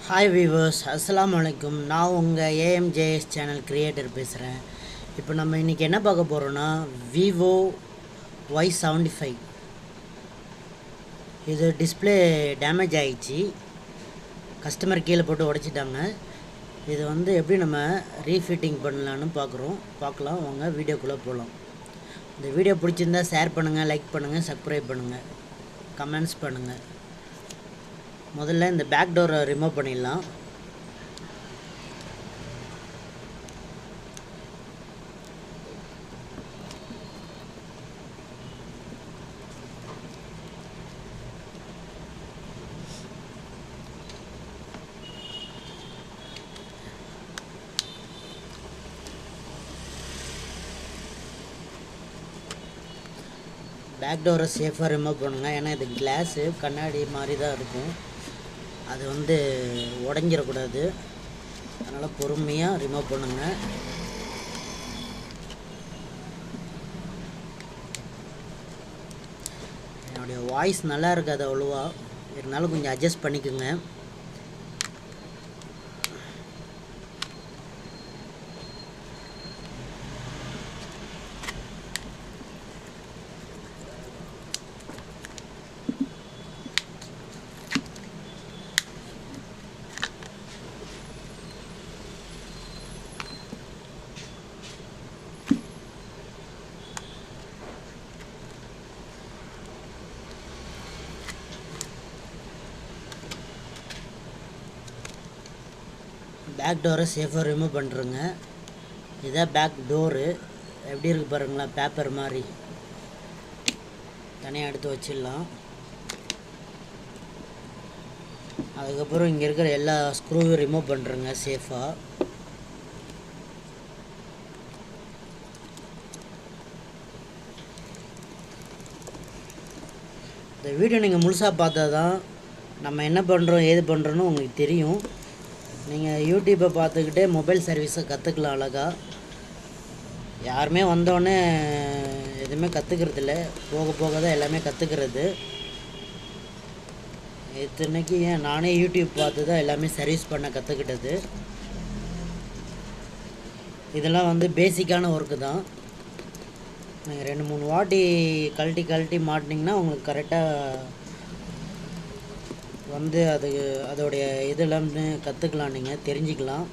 Hi viewers, அஸ்ஸலாமு அலைக்கும். நான் உங்கள் ஏஎம்ஜேஎஸ் சேனல் கிரியேட்டர் பேசுகிறேன். இப்போ நம்ம இன்றைக்கி என்ன பார்க்க போகிறோன்னா, விவோ Y75. இது டிஸ்பிளே டேமேஜ் ஆகிடுச்சு, கஸ்டமர் கீழே போட்டு உடைச்சிட்டாங்க. இது எப்படி நம்ம ரீஃபிட்டிங் பண்ணலான்னு பார்க்கலாம். வாங்க வீடியோக்குள்ளே போகலாம். இந்த வீடியோ பிடிச்சிருந்தா ஷேர் பண்ணுங்கள், லைக் பண்ணுங்கள், சப்ஸ்கிரைப் பண்ணுங்கள், கமெண்ட்ஸ் பண்ணுங்கள். முதல்ல இந்த பேக் டோரை ரிமூவ் பண்ணிடலாம். பேக் டோரை சேஃபாக ரிமூவ் பண்ணுங்கள். ஏன்னா இது கிளாஸு கண்ணாடி மாதிரி தான் இருக்கும், அது உடஞ்சிடக்கூடாது. அதனால் பொறுமையாக ரிமூவ் பண்ணுங்கள். என்னுடைய வாய்ஸ் நல்லா இருக்காது அவ்வளோவா, இருந்தாலும் கொஞ்சம் அட்ஜஸ்ட் பண்ணிக்கோங்க. பேக் டோரை சேஃபாக ரிமூவ் பண்ணுறேங்க. இதான் பேக் டோரு. எப்படி இருக்குது பாருங்களா, பேப்பர் மாதிரி. தனியாக எடுத்து வச்சிடலாம். அதுக்கப்புறம் இங்கே இருக்கிற எல்லா ஸ்க்ரூவையும் ரிமூவ் பண்ணுறேங்க சேஃபாக. இந்த வீடியோ நீங்கள் முழுசாக பார்த்தா தான் நம்ம என்ன பண்ணுறோம் ஏது பண்ணுறோன்னு உங்களுக்கு தெரியும். நீங்கள் யூடியூப்பை பார்த்துக்கிட்டே மொபைல் சர்வீஸை கற்றுக்கலாம் அழகாக. யாருமே வந்தோடனே எதுவுமே கற்றுக்கிறதில்ல, போக போக தான் எல்லாமே கற்றுக்கிறது. இத்தனைக்கு நானே யூடியூப் பார்த்து தான் எல்லாமே சர்வீஸ் பண்ண கற்றுக்கிட்டது. இதெல்லாம் பேசிக்கான ஒர்க்கு தான். நீங்கள் 2-3 வாட்டி கழட்டி மாட்டினீங்கன்னா உங்களுக்கு கரெக்டாக அதோடைய இதெல்லாம் கற்றுக்கலாம், நீங்கள் தெரிஞ்சுக்கலாம்.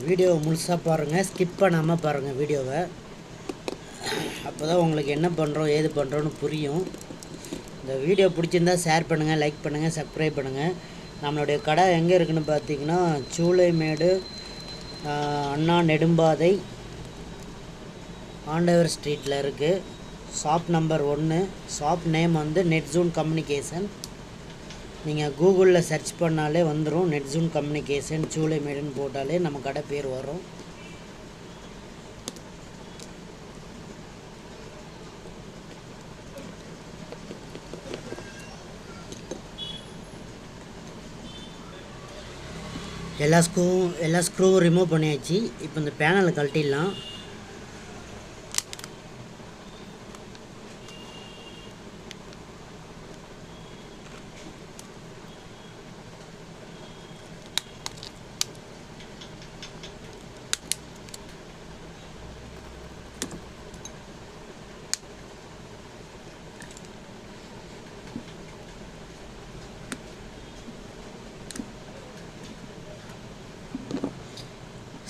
வீடியோவை முழுசாக பாருங்கள், ஸ்கிப் பண்ணாமல் பாருங்கள் வீடியோவை. அப்போ தான் உங்களுக்கு என்ன பண்ணுறோம் ஏது பண்ணுறோன்னு புரியும். இந்த வீடியோ பிடிச்சிருந்தா ஷேர் பண்ணுங்கள், லைக் பண்ணுங்கள், சப்ஸ்கிரைப் பண்ணுங்கள். நம்மளுடைய கடை எங்கே இருக்குதுன்னு பார்த்தீங்கன்னா, சூளைமேடு அண்ணா நெடும்பாதை ஆண்டவர் ஸ்ட்ரீட்டில் இருக்குது. Shop number 1. ஷாப் நேம் நெட்ஜூன் கம்யூனிகேஷன். நீங்கள் கூகுளில் சர்ச் பண்ணாலே வந்துடும். நெட்ஜூன் கம்யூனிகேஷன் சூளைமேடுன்னு போட்டாலே நம்ம கடை பேர் வரும். எல்லா ஸ்க்ரூவும் ரிமூவ் பண்ணியாச்சு. இப்போ இந்த பேனலை கழட்டிடலாம்.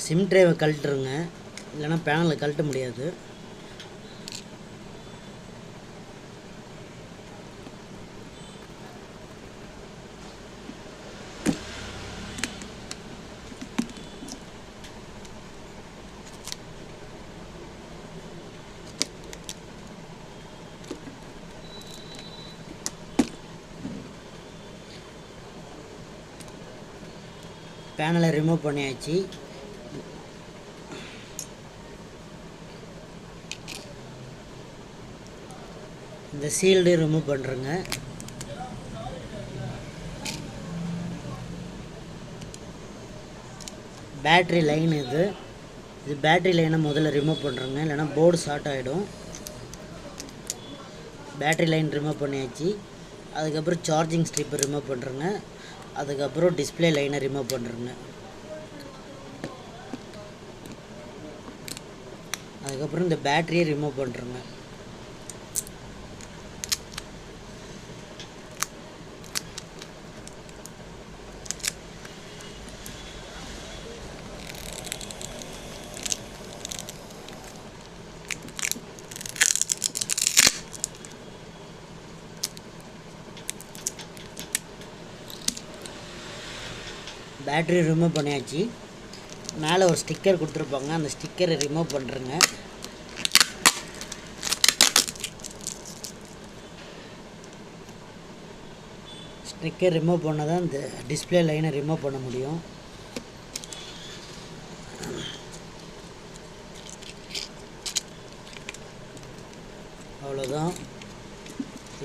சிம் ட்ரைவை கழட்டுருங்க, இல்லைன்னா பேனலை கழட்ட முடியாது. பேனலை ரிமூவ் பண்ணியாச்சு. இந்த சீல்டு ரிமூவ் பண்ணுறேங்க. பேட்ரி லைன் இது பேட்ரி லைனை முதல்ல ரிமூவ் பண்ணுறேங்க, இல்லைனா போர்டு ஷார்ட் ஆகிடும். பேட்ரி லைன் ரிமூவ் பண்ணியாச்சு. அதுக்கப்புறம் சார்ஜிங் ஸ்ட்ரிப்பை ரிமூவ் பண்ணுறேங்க. அதுக்கப்புறம் டிஸ்பிளே லைனை ரிமூவ் பண்ணுறேங்க. அதுக்கப்புறம் இந்த பேட்டரியை ரிமூவ் பண்ணுறேங்க. பேட்ரி ரிமூவ் பண்ணியாச்சு. மேலே ஒரு ஸ்டிக்கர் கொடுத்துருப்பாங்க, அந்த ஸ்டிக்கரை ரிமூவ் பண்ணுறேங்க. ஸ்டிக்கர் ரிமூவ் பண்ணால் தான் இந்த டிஸ்பிளே லைனை ரிமூவ் பண்ண முடியும். அவ்வளோதான்.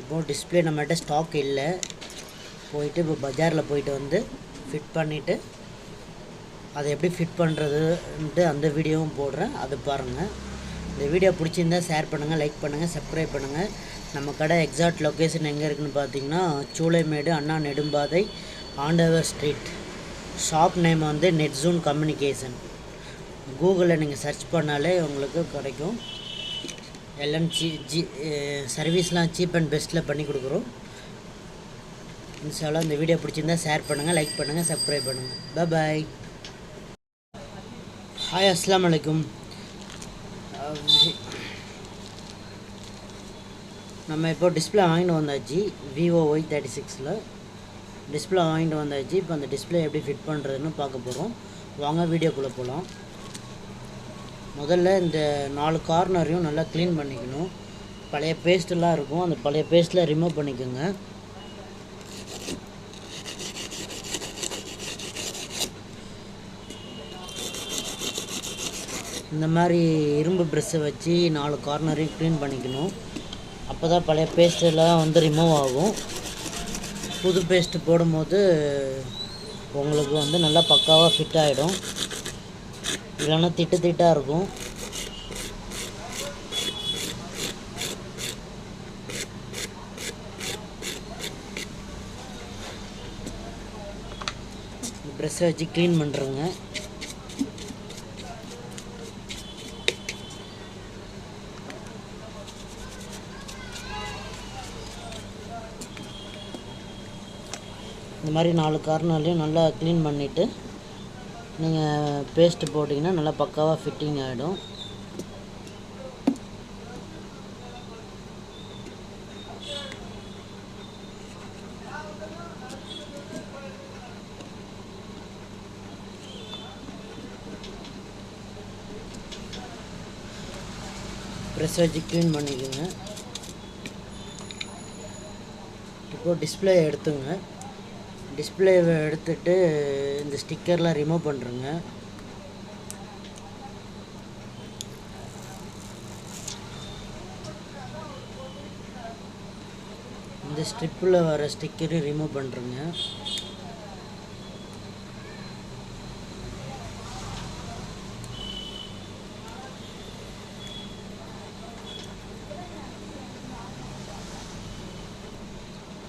இப்போது டிஸ்பிளே நம்மகிட்ட ஸ்டாக் இல்லை. போயிட்டு இப்போ பஜாரில் போயிட்டு வந்து ஃபிட் பண்ணிவிட்டு அதை எப்படி ஃபிட் பண்ணுறதுன்ட்டு அந்த வீடியோவும் போடுறேன், அது பாருங்கள். இந்த வீடியோ பிடிச்சிருந்தால் ஷேர் பண்ணுங்கள், லைக் பண்ணுங்கள், சப்ஸ்கிரைப் பண்ணுங்கள். நம்ம கடை எக்ஸாக்ட் லொக்கேஷன் எங்கே இருக்குதுன்னு பார்த்தீங்கன்னா சூளைமேடு, அண்ணா நெடும்பாதை, ஆண்டவர் ஸ்ட்ரீட். ஷாப் நேம் வந்து நெட்ஸூன் கம்யூனிகேஷன். கூகுளில் நீங்கள் சர்ச் பண்ணாலே உங்களுக்கு கிடைக்கும். எல்லாம் சர்வீஸ்லாம் சீப் அண்ட் பெஸ்ட்டில் பண்ணி கொடுக்குறோம். இன்ஷால்லா இந்த வீடியோ பிடிச்சிருந்தால் ஷேர் பண்ணுங்கள், லைக் பண்ணுங்கள், சப்ஸ்கிரைப் பண்ணுங்கள். பாய். ஹாய், அஸ்ஸலாமு அலைக்கும். நம்ம இப்போ டிஸ்பிளே வாங்கிட்டு வந்தாச்சு. விவோ Y36 டிஸ்பிளே வாங்கிட்டு வந்தாச்சு. இப்போ அந்த டிஸ்பிளே எப்படி ஃபிட் பண்ணுறதுன்னு பார்க்க போகிறோம். வாங்க வீடியோக்குள்ளே போகலாம். முதல்ல இந்த 4 கார்னரையும் நல்லா க்ளீன் பண்ணிக்கணும். பழைய பேஸ்ட்டெல்லாம் இருக்கும், அந்த பழைய பேஸ்ட்டில் ரிமூவ் பண்ணிக்கோங்க. இந்த மாதிரி இரும்பு ப்ரெஷ்ஷை வச்சு 4 கார்னரையும் க்ளீன் பண்ணிக்கணும். அப்போ தான் பழைய பேஸ்ட்டெல்லாம் வந்து ரிமூவ் ஆகும். புது பேஸ்ட்டு போடும்போது உங்களுக்கு வந்து நல்லா பக்காவாக ஃபிட் ஆகிடும். இல்லைன்னா திட்டாக இருக்கும். ப்ரெஷ்ஷை வச்சு க்ளீன் பண்ணுறேங்க. இந்த மாதிரி 4 கார்னர்லையும் நல்லா க்ளீன் பண்ணிவிட்டு நீங்கள் பேஸ்ட்டு போட்டிங்கன்னா நல்லா பக்காவாக ஃபிட்டிங் ஆகிடும். ப்ரெஷ் வச்சு க்ளீன் பண்ணிக்கோங்க. இப்போது டிஸ்பிளே எடுத்துங்க. டிஸ்பிளேவை எடுத்துட்டு இந்த ஸ்டிக்கர்லாம் ரிமூவ் பண்ணுறேங்க. இந்த ஸ்ட்ரிப்பில் வர ஸ்டிக்கரை ரிமூவ் பண்ணுறேங்க.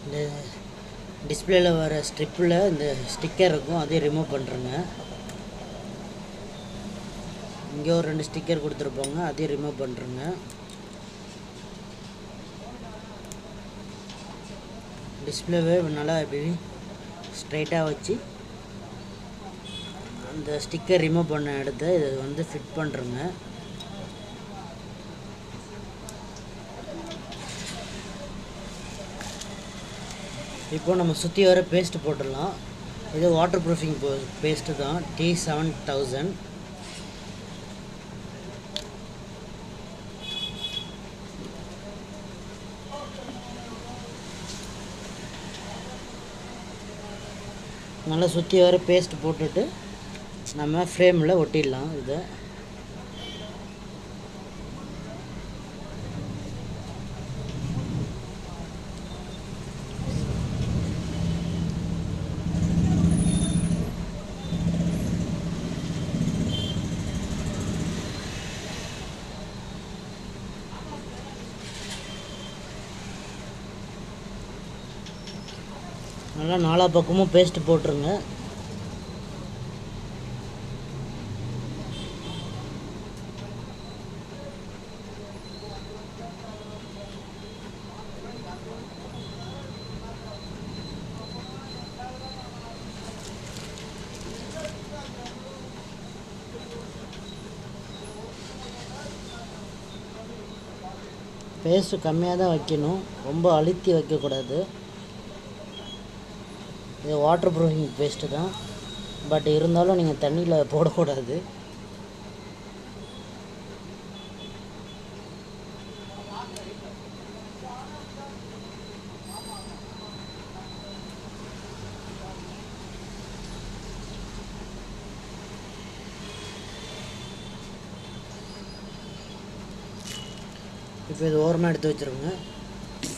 இந்த டிஸ்பிளேயில் வர ஸ்ட்ரிப்பில் இந்த ஸ்டிக்கர் இருக்கும், அதையும் ரிமூவ் பண்ணுறேங்க. இங்கே ஒரு 2 ஸ்டிக்கர் கொடுத்துருப்பாங்க, அதையும் ரிமூவ் பண்ணுறேங்க. டிஸ்பிளேவே நல்லா இப்படி ஸ்ட்ரைட்டாக வச்சு அந்த ஸ்டிக்கர் ரிமூவ் பண்ண இடத்த இதை வந்து ஃபிட் பண்ணுறேங்க. இப்போ நம்ம சுற்றி வர பேஸ்ட்டு போட்டுடலாம். இது வாட்டர் ப்ரூஃபிங் பேஸ்ட்டு தான், T7000. நல்லா சுற்றி வர பேஸ்ட் போட்டுட்டு நம்ம ஃப்ரேமில் ஒட்டிடலாம். இதை நல்லா நாலா பக்கமும் பேஸ்ட்டு போட்டுருங்க. பேஸ்ட்டு கம்மியாக தான் வைக்கணும், ரொம்ப அழுத்தி வைக்கக்கூடாது. இது வாட்டர் ப்ரூஃபிங் பேஸ்ட்டு தான், பட் இருந்தாலும் நீங்கள் தண்ணியில் போடக்கூடாது. இப்போ இது ஓரமாக எடுத்து வச்சுருங்க.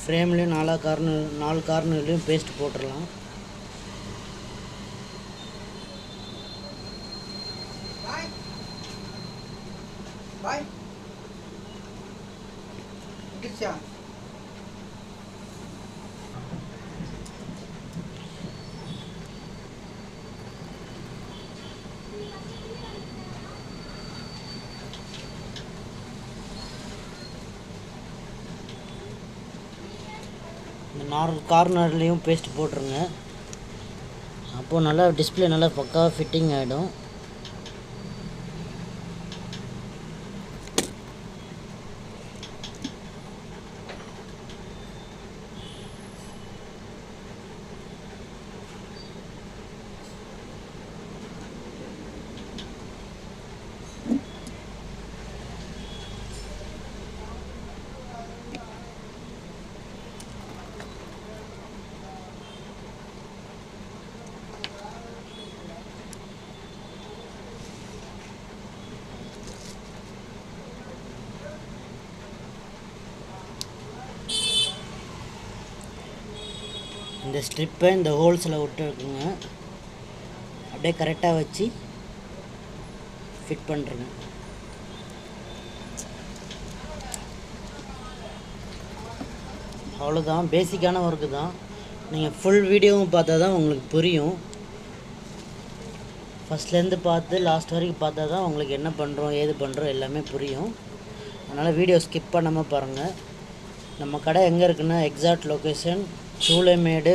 ஃப்ரேம்லேயும் 4 கார்னர்லேயும் பேஸ்ட் போட்டுடலாம். இந்த 4 கார்னர்லேயும் பேஸ்ட் போட்டுருங்க. அப்போது நல்லா டிஸ்பிளே நல்லா பக்காவாக ஃபிட்டிங் ஆகிடும். இந்த ஸ்ட்ரிப்பை இந்த ஹோல்ஸில் விட்டுருக்குங்க. அப்படியே கரெக்டாக வச்சு ஃபிட் பண்ணுறேங்க. அவ்வளோதான், பேசிக்கான ஒர்க்கு தான். நீங்கள் ஃபுல் வீடியோவும் பார்த்தா தான் உங்களுக்கு புரியும். ஃபஸ்ட்லேருந்து பார்த்து லாஸ்ட் வரைக்கும் பார்த்தா தான் உங்களுக்கு என்ன பண்ணுறோம் ஏது பண்ணுறோம் எல்லாமே புரியும். அதனால் வீடியோ ஸ்கிப் பண்ணாமல் பாருங்கள். நம்ம கடை எங்கே இருக்குன்னா, எக்ஸாக்ட் லொக்கேஷன் சூளைமேடு,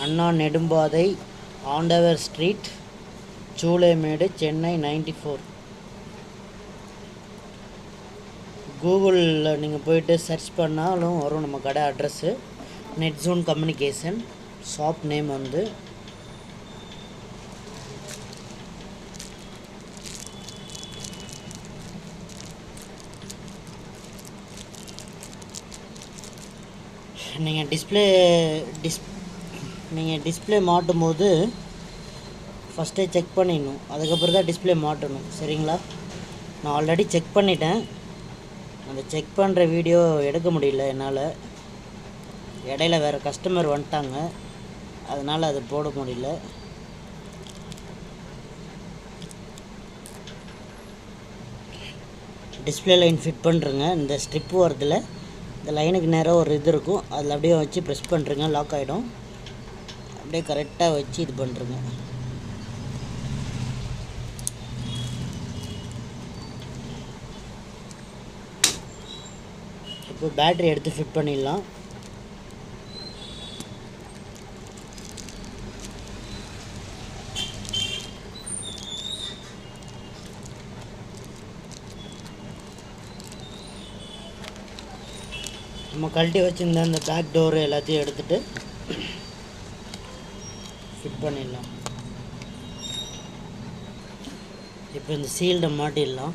அண்ணா நெடும்பாதை, ஆண்டவர் ஸ்ட்ரீட், சூளைமேடு, சென்னை 94. கூகுளில் நீங்கள் போய்ட்டு சர்ச் பண்ணாலும் வரும் நம்ம கடை address. Net zone communication, shop name வந்து. நீங்கள் டிஸ்பிளே மாட்டும் போது ஃபஸ்ட்டே செக் பண்ணிடணும், அதுக்கப்புறம் தான் டிஸ்பிளே மாட்டணும், சரிங்களா? நான் ஆல்ரெடி செக் பண்ணிட்டேன். அந்த செக் பண்ணுற வீடியோ எடுக்க முடியல என்னால். இடையில வேறு கஸ்டமர் வந்துட்டாங்க, அதனால் அது போட முடியல. டிஸ்பிளே லைன் ஃபிட் பண்ணுறேங்க. இந்த ஸ்ட்ரிப்பு வரதில் இந்த லைனுக்கு நேராக ஒரு இது இருக்கும், அதில் அப்படியே வச்சு ப்ரெஸ் பண்ணுறேங்க, லாக் ஆகிடும். அப்படியே கரெக்டாக வச்சு இது பண்ணுறேங்க. இப்போ பேட்டரி எடுத்து ஃபிட் பண்ணிடலாம். நம்ம கழட்டி வச்சுருந்த அந்த பேக் டோரு எல்லாத்தையும் எடுத்துகிட்டு ஃபிட் பண்ணிடலாம். இப்போ இந்த சீல்டை மாட்டிடலாம்.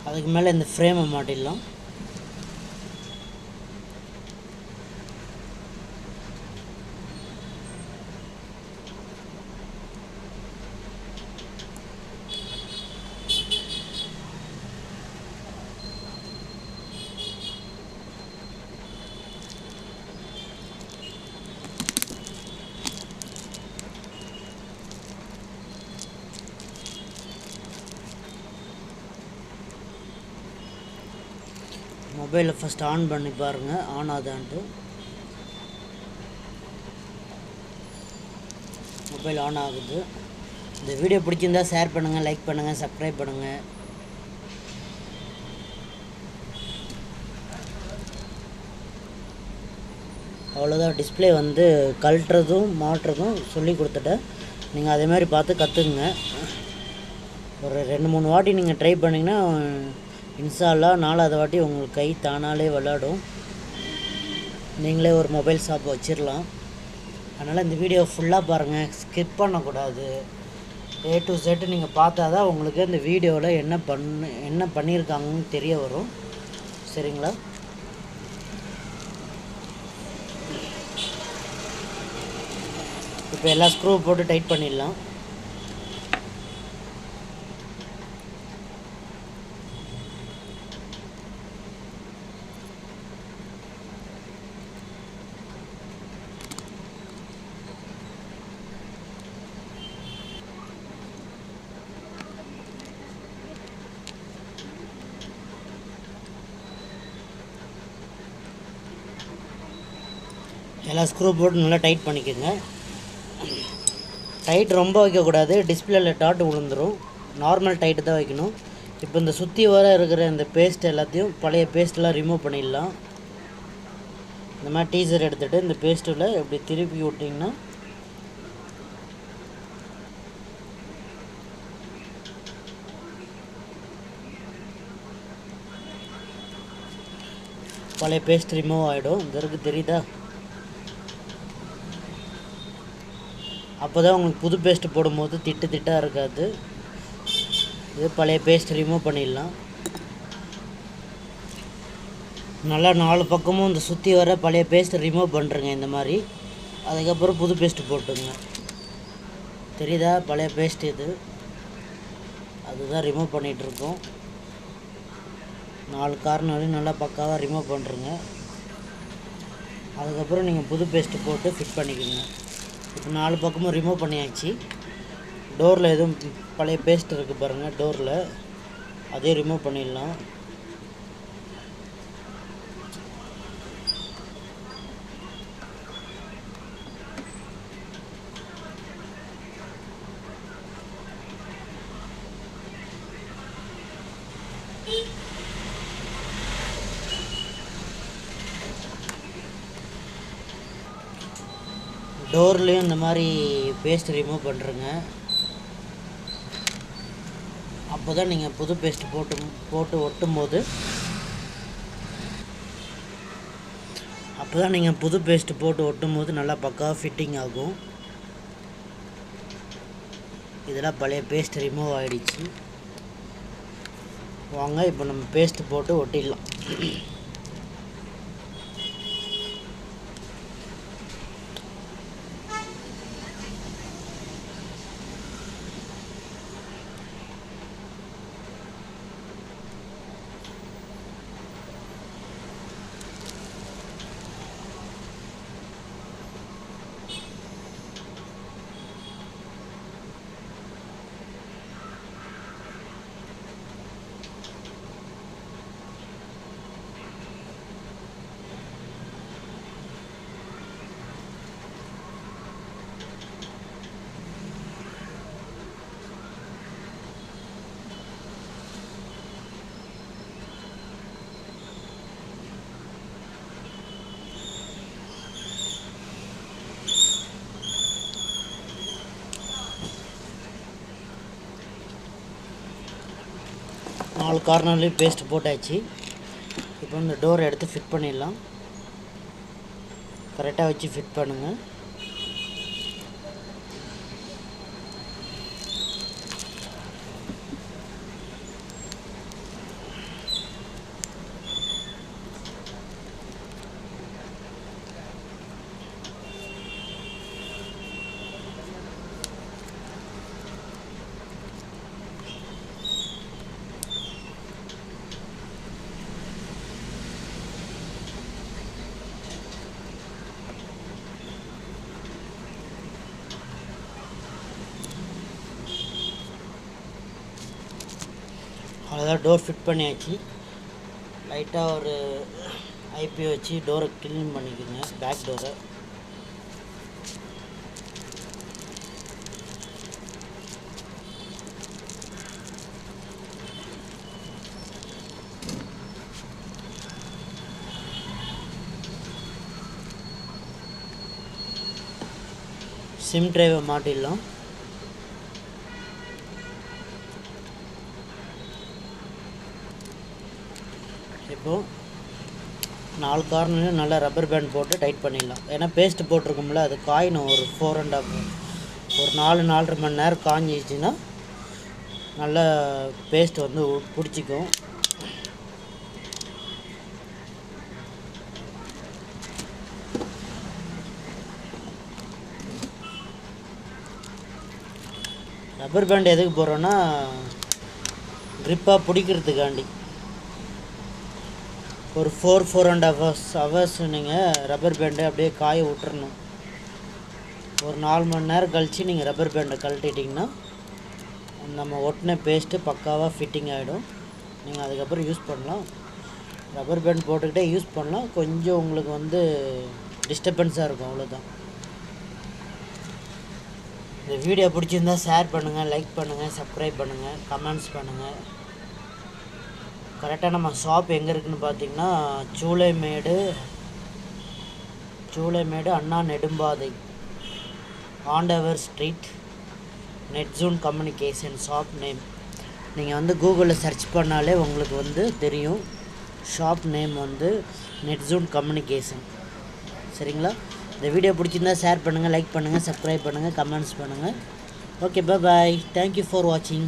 அதுக்கு மேலே இந்த ஃப்ரேமை மாட்டிடலாம். மொபைலை ஃபஸ்ட் ஆன் பண்ணி பாருங்கள், ஆன் ஆகுதான்ட்டு. மொபைல் ஆன் ஆகுது. இந்த வீடியோ பிடிச்சிருந்தா ஷேர் பண்ணுங்கள், லைக் பண்ணுங்கள், சப்ஸ்கிரைப் பண்ணுங்கள். அவ்வளோதான். டிஸ்பிளே வந்து கழட்டுறதும் மாட்டுறதும் சொல்லி கொடுத்துட்டேன். நீங்கள் அதே மாதிரி பார்த்து கற்றுக்குங்க. ஒரு 2-3 வாட்டி நீங்கள் ட்ரை பண்ணிங்கன்னா இன்ஷா அல்லாஹ் 4வது வாட்டி உங்களுக்கு கை தானாலே விளையாடும். நீங்களே ஒரு மொபைல் ஷாப் வச்சிடலாம். அதனால் இந்த வீடியோ ஃபுல்லாக பாருங்கள், ஸ்கிப் பண்ணக்கூடாது. A to Z நீங்கள் பார்த்தா தான் உங்களுக்கு இந்த வீடியோவில் என்ன பண்ணியிருக்காங்கன்னு தெரிய வரும். சரிங்களா? இப்போ எல்லா ஸ்க்ரூ போட்டு டைட் பண்ணிடலாம். எல்லா ஸ்க்ரூ போட்டு நல்லா டைட் பண்ணிக்கோங்க. டைட் ரொம்ப வைக்கக்கூடாது, டிஸ்பிளேல டாட் விழுந்துடும். நார்மல் டைட்டு தான் வைக்கணும். இப்போ இந்த சுற்றி வர இருக்கிற இந்த பேஸ்ட் எல்லாத்தையும், பழைய பேஸ்ட்டெல்லாம் ரிமூவ் பண்ணிடலாம். இந்த மாதிரி டீசர் எடுத்துகிட்டு இந்த பேஸ்ட்டில் இப்படி திருப்பி விட்டிங்கன்னா பழைய பேஸ்ட் ரிமூவ் ஆகிடும். இந்த இருக்குது தெரியுதா? அப்போ தான் உங்களுக்கு புது பேஸ்ட்டு போடும்போது திட்டாக இருக்காது. இது பழைய பேஸ்ட் ரிமூவ் பண்ணிடலாம். நல்லா 4 பக்கமும் இந்த சுற்றி வர பழைய பேஸ்ட்டு ரிமூவ் பண்ணுறங்க இந்த மாதிரி. அதுக்கப்புறம் புது பேஸ்ட்டு போட்டுங்க. தெரியுதா? பழைய பேஸ்ட் இது, அதுதான் ரிமூவ் பண்ணிகிட்ருக்கோம். 4 கார்னரையும் நல்லா பக்காவாக ரிமூவ் பண்ணுறங்க. அதுக்கப்புறம் நீங்கள் புது பேஸ்ட்டு போட்டு ஃபிட் பண்ணிக்கோங்க. இப்போ 4 பக்கமும் ரிமூவ் பண்ணியாச்சு. டோரில் எதுவும் பழைய பேஸ்ட் இருக்குது பாருங்கள், டோரில் அதையும் ரிமூவ் பண்ணிடலாம். டோர்லேயும் இந்த மாதிரி பேஸ்ட் ரிமூவ் பண்ணுறங்க. அப்போ தான் நீங்கள் புது பேஸ்ட் போட்டு ஒட்டும்போது நல்லா பக்காவாக ஃபிட்டிங் ஆகும். இதெல்லாம் பழைய பேஸ்ட் ரிமூவ் ஆகிடுச்சு. வாங்க இப்போ நம்ம பேஸ்ட் போட்டு ஒட்டிடலாம். நாலு கார்னர்லேயும் பேஸ்ட் போட்டாச்சு. இப்போ இந்த டோரை எடுத்து ஃபிட் பண்ணிடலாம். கரெக்டாக வச்சு ஃபிட் பண்ணுங்கள். அவ்வளோதான், டோர் ஃபிட் பண்ணியாச்சு. லைட்டாக ஒரு ஐபி வச்சு டோரை க்ளீன் பண்ணிக்கோங்க, பேக் டோரை. சிம் டிரைவை மாட்டிடலாம். இப்போது 4 கார்னர்லையும் நல்லா ரப்பர் பேண்ட் போட்டு டைட் பண்ணிடலாம். ஏன்னா பேஸ்ட்டு போட்டிருக்கோம்ல, அது காயணும். ஒரு 4.5 ஒரு 4-4.5 மணி நேரம் காஞ்சிச்சுன்னா நல்லா பேஸ்ட் வந்து பிடிச்சிக்கும். ரப்பர் பேண்ட் எதுக்கு போடுறோன்னா க்ரிப்பாக பிடிக்கிறதுக்காண்டி. ஒரு 4-4.5 ஹவர்ஸ் நீங்கள் ரப்பர் பேண்டை அப்படியே காய விட்டுறணும். ஒரு 4 மணி நேரம் கழித்து நீங்கள் ரப்பர் பேண்டை கழட்டிட்டிங்கன்னா நம்ம ஒட்டின பேஸ்ட்டு பக்காவாக ஃபிட்டிங் ஆகிடும். நீங்கள் அதுக்கப்புறம் யூஸ் பண்ணலாம். ரப்பர் பேண்ட் போட்டுக்கிட்டே யூஸ் பண்ணலாம். கொஞ்சம் உங்களுக்கு வந்து டிஸ்டர்பன்ஸாக இருக்கும், அவ்வளோதான். இந்த வீடியோ பிடிச்சிருந்தால் ஷேர் பண்ணுங்கள், லைக் பண்ணுங்கள், சப்ஸ்கிரைப் பண்ணுங்கள், கமெண்ட்ஸ் பண்ணுங்கள். கரெக்டாக நம்ம ஷாப் எங்கே இருக்குதுன்னு பார்த்தீங்கன்னா சூளைமேடு அண்ணா நெடும்பாதை, ஆண்டவர் ஸ்ட்ரீட், நெட்ஜூன் கம்யூனிகேஷன் ஷாப் நேம். நீங்கள் வந்து கூகுளில் சர்ச் பண்ணாலே உங்களுக்கு வந்து தெரியும். ஷாப் நேம் வந்து நெட்ஜூன் கம்யூனிகேஷன். சரிங்களா? இந்த வீடியோ பிடிச்சிருந்தா ஷேர் பண்ணுங்கள், லைக் பண்ணுங்கள், சப்ஸ்கிரைப் பண்ணுங்கள், கமெண்ட்ஸ் பண்ணுங்கள். Okay, bye. தேங்க்யூ ஃபார் வாட்சிங்.